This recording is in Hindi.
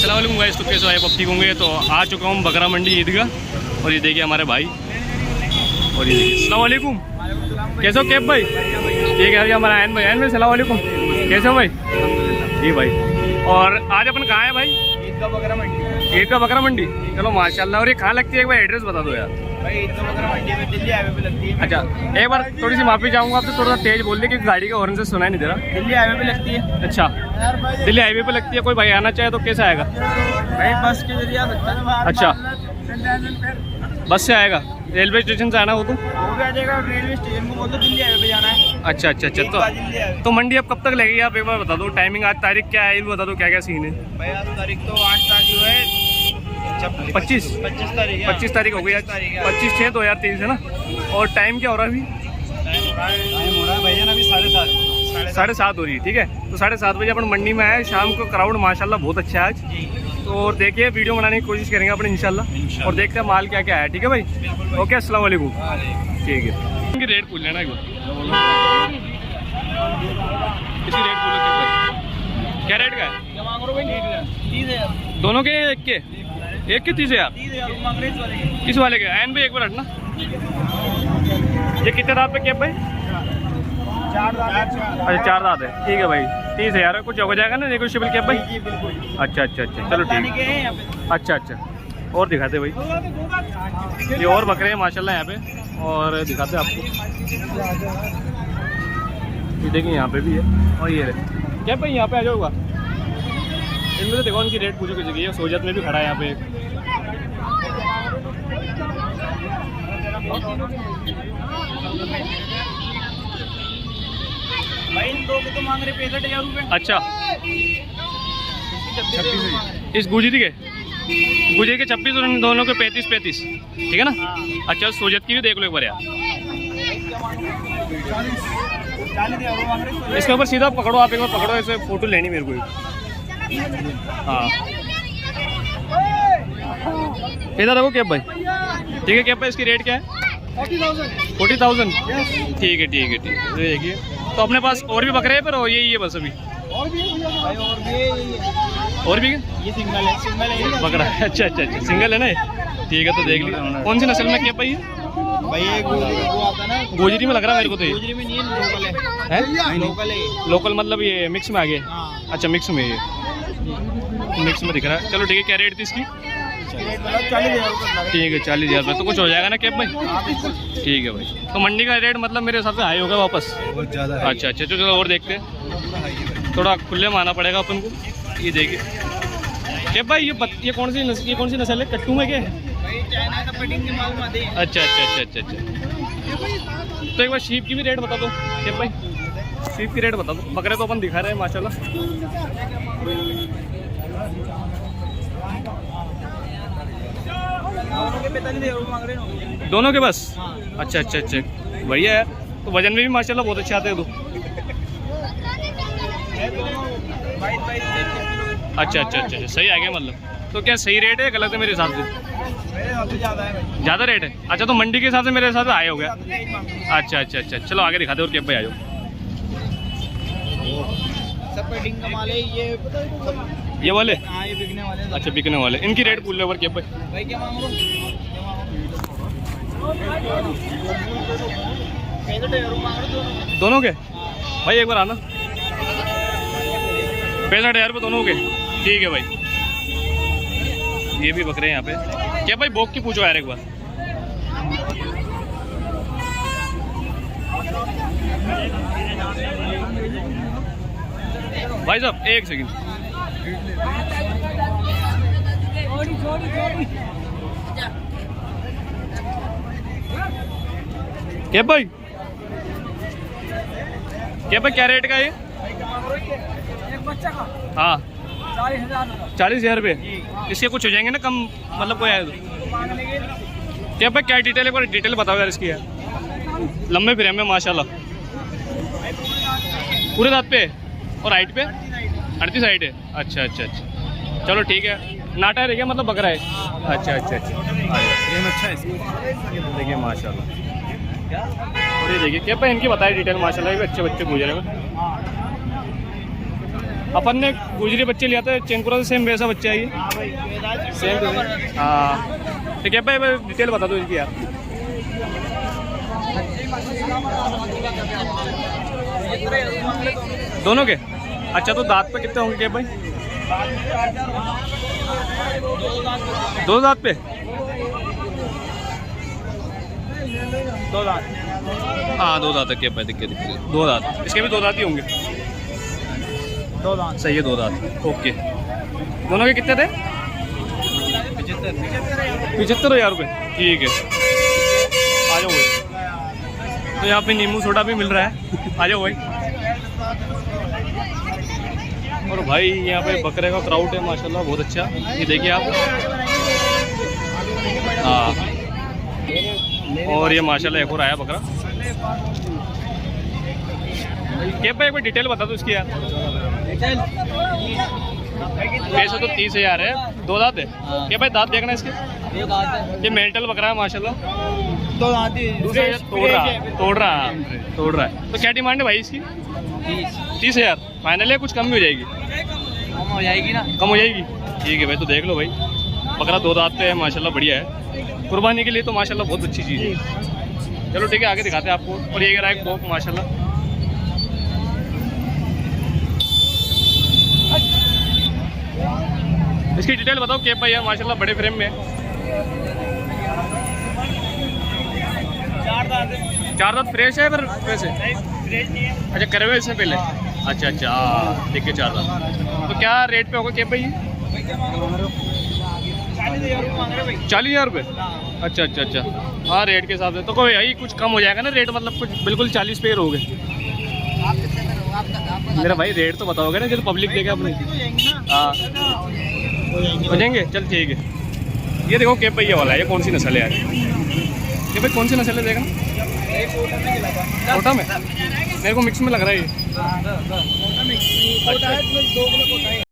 अस्सलाम वालेकुम गाइस, तो कैसे आप ठीक होंगे। तो आ चुका हूँ बकरा मंडी ईदगाह और ये देखिए हमारे भाई और ये देखिए। अस्सलाम वालेकुम, कैसे हो कैब भाई? ठीक है, हमारा आयन भाई। आयन भाई अस्सलाम वालेकुम, कैसे हो भाई? जी भाई। और आज अपन कहाँ है भाई? ईदगाह बकरा मंडी। ईदगाह बकरा मंडी, चलो माशाल्लाह। और ये कहाँ लगती है, एक बार एड्रेस बता दो यार भाई। ईदगाह बकरा मंडी में दिल्ली हाईवे पे लगती है। अच्छा, एक बार थोड़ी सी माफी चाहूँगा आपसे, थोड़ा सा तेज बोल दे क्योंकि गाड़ी का हॉर्न से सुनाई नहीं दे रहा। दिल्ली हाईवे पे लगती है। अच्छा, दिल्ली हाईवे पे लगती है। कोई भाई आना चाहे तो कैसे आएगा भाई? बस के जरिए आ सकता है। अच्छा, बस से आएगा? रेलवे स्टेशन से आना हो तो वो भी आ जाएगा। रेलवे स्टेशन को बोल दो दिल्ली हाईवे पे जाना है। अच्छा अच्छा अच्छा। तो मंडी अब कब तक लगेगी, आप एक बार बता दो। टाइमिंग, आज तारीख क्या है, ये बता दो क्या क्या सीन है भाई। आज तारीख तो 8 तारीख जो है 25 तारीख। 25 तारीख हो गई आज। 25/6/2023 है ना। और टाइम क्या हो रहा है अभी? टाइम हो रहा है भैया अभी 7:30। 7:30 हो रही है। ठीक है, तो 7:30 बजे अपन मंडी में आए। शाम को क्राउड माशाल्लाह बहुत अच्छा है आज। तो और देखिए, वीडियो बनाने की कोशिश करेंगे अपन इंशाल्लाह और देखते हैं माल क्या क्या है। ठीक है भाई, ओके, अस्सलाम वालेकुम। ठीक है, इनकी रेट पूछ लेना एक बार। इसकी रेट बोलो क्या भाई, क्या रेट का है? क्या मांग रहे हो भाई? 30,000 दोनों के? एक के 30,000। 30,000 मांग रहे हैं किस वाले के? आयन भाई एक बार हटना। ये कितने दांत पे कैप भाई? 4 दांत। अच्छा, 4 दांत है। ठीक है भाई, 30,000 है। कुछ हो जाएगा ना नेगोशिएबल कैप भाई? जी बिल्कुल। अच्छा अच्छा अच्छा, चलो ठीक है। अच्छा अच्छा, और दिखाते भाई। ये और बकरे हैं माशाल्लाह यहाँ पे, और दिखाते आपको। ये देखिए यहाँ पे भी है, और ये रहे। क्या भाई यहाँ पे आ जाओगा? इनमें से देखो उनकी रेट पूछो किसी की। सोजत में भी खड़ा है यहाँ पे। भाई इन दो के तो मांग रहे 65,000 रुपये। अच्छा, इस गुजरी के 26 और इन दोनों के 35। ठीक है ना। अच्छा, सोजत की भी देख लो एक बार यार। 40,000 मांग रहे। इसके ऊपर सीधा पकड़ो, आप एक बार पकड़ो, ऐसे फोटो लेनी मेरे को। हाँ, इधर रखो कैब भाई। ठीक है कैब भाई, इसकी रेट क्या है? 40,000। ठीक है ठीक है ठीक है। देखिए, तो अपने पास और भी बकरे हैं पर यही है बस अभी? और भी ये सिंगल है बकरा। अच्छा अच्छा अच्छा, सिंगल है ना ये? ठीक है, तो देख लीजिए। कौन सी नस्ल में क्या भाई है? भाई ये वो आता ना, गोजरी में लग रहा है मेरे को तो ये। गोजरी में नहीं है, लोकल है। लोकल है। लोकल मतलब ये मिक्स में आ गया? हाँ। अच्छा, मिक्स में, ये मिक्स में दिख रहा है। चलो ठीक है, क्या रेट थी इसकी? 40,000। ठीक है, 40,000 रुपये। तो कुछ हो जाएगा ना कैब भाई? ठीक है भाई। तो मंडी का रेट मतलब मेरे हिसाब से हाई होगा वापस। बहुत ज़्यादा। अच्छा अच्छा, चलो और देखते हैं। थोड़ा खुले में आना पड़ेगा अपन को। ये देखिए कैब भाई, ये कौन सी नस्ल है? कट्टू में क्या है? चाइना का कटिंग के माल में दे। अच्छा अच्छा अच्छा अच्छा अच्छा। तो एक बार शीप की भी रेट बता दो कैब भाई। शीप की रेट बता दो। बकरे तो अपन दिखा रहे हैं माशाल्लाह। दोनों के 45,000 मांग रहे हैं। दोनों के बस? हाँ। अच्छा अच्छा अच्छा, बढ़िया है। तो वजन में भी माशाल्लाह बहुत अच्छे आते हैं। तो अच्छा अच्छा अच्छा, सही आ गया मतलब। तो क्या सही रेट है, गलत है मेरे हिसाब से? ज़्यादा है। ज़्यादा रेट है? अच्छा, तो मंडी के हिसाब से मेरे हिसाब से आए हो गया। अच्छा अच्छा अच्छा, चलो आगे दिखाते और कैब भाई आ जाओ। सब कटिंग का माल है ये वाले? हाँ, ये बिकने वाले हैं। अच्छा, बिकने वाले। इनकी रेट पूछ लो और कैब भाई। भाई क्या मांग रहे हो? दोनों के भाई एक बार आना। 65,000 रुपये दोनों के। ठीक है भाई। ये भी बकरे हैं यहाँ पे। क्या भाई बोक की पूछो यार एक बार। भाई साहब एक सेकंड। क्या भाई, क्या रेट का है? एक बच्चा का हाँ, 40,000। 40,000 रुपये। इसके कुछ हो जाएंगे ना कम, मतलब कोई आए तो? क्या भाई क्या डिटेल, एक बार डिटेल बताओ यार इसकी यार। लंबे फ्रेम में माशाल्लाह, पूरे दांत पे और हाइट पे 38 हाइट है। अच्छा अच्छा अच्छा, चलो ठीक है। नाटा है क्या, मतलब बकरा है? अच्छा अच्छा अच्छा, ये अच्छा है इसकी। देखिए माशाल्लाह, और ये देखिए क्या भाई इनकी बताए डिटेल माशाल्लाह, भी अच्छे बच्चे गुजरे में। अपन ने गुजरी बच्चे लिया था चैनपुरा से, सेम वैसा बच्चा है ये। हाँ भाई सेम हाँ। तो क्या भाई डिटेल बता दो इसकी यार। दोनों के? अच्छा, तो दांत पे कितने होंगे क्या भाई? 2 दांत पे? 2 दांत। हाँ 2 दांत क्या भाई, दिक्कत 2 दांत। इसके भी 2 दांत ही होंगे। 2 दांत सही है, 2 दांत। ओके। दोनों के कितने थे? 75,000 रुपये। ठीक है, आ जाओ भाई। तो यहाँ पे नींबू सोडा भी मिल रहा है, आ जाओ भाई। और भाई यहाँ पे बकरे का क्राउड है माशाल्लाह, बहुत अच्छा। ये देखिए आप। हाँ, और ये माशाल्लाह एक और आया बकरा। क्या भाई एक बार डिटेल बता दो इसकी यार। पैसे तो 30,000 है। 2 दांत है क्या भाई? दांत देखना इसके। ये मेंटल बकरा है माशाल्लाह। 2 दांत ही। दूसरा ये तोड़ रहा है। तो क्या डिमांड है भाई इसकी? 30,000 फाइनल है? कुछ कम भी हो जाएगी? कम हो जाएगी ना। कम हो जाएगी। ठीक है भाई, तो देख लो भाई, बकरा 2 दांत पे है माशाल्लाह, बढ़िया है। कुर्बानी के लिए तो माशाल्लाह बहुत अच्छी चीज़ है। चलो ठीक है, आगे दिखाते हैं आपको। और ये रहा एक बोक माशाल्लाह। इसकी डिटेल बताओ केप भाई है माशाल्लाह, बड़े फ्रेम में। 4 दांत फ्रेश है पर वैसे? अच्छा, करवे इसमें पहले। अच्छा हाँ, ठीक है 4 दांत। तो क्या रेट पे होगा केप भाई? 40,000 रुपये। अच्छा। हाँ, रेट के हिसाब से तो कोई यही कुछ कम हो जाएगा ना रेट, मतलब कुछ बिल्कुल 40 पे हो गए। मेरा भाई रेट तो बताओगे ना, जब पब्लिक देगा अपनी। हाँ, हो जाएंगे। चल ठीक है। ये देखो केप भैया वाला है, ये कौन सी नस्ल है यार? ये भाई कौन सी नस्ल है देखना। कोटा में? मेरे को मिक्स में लग रहा है ये।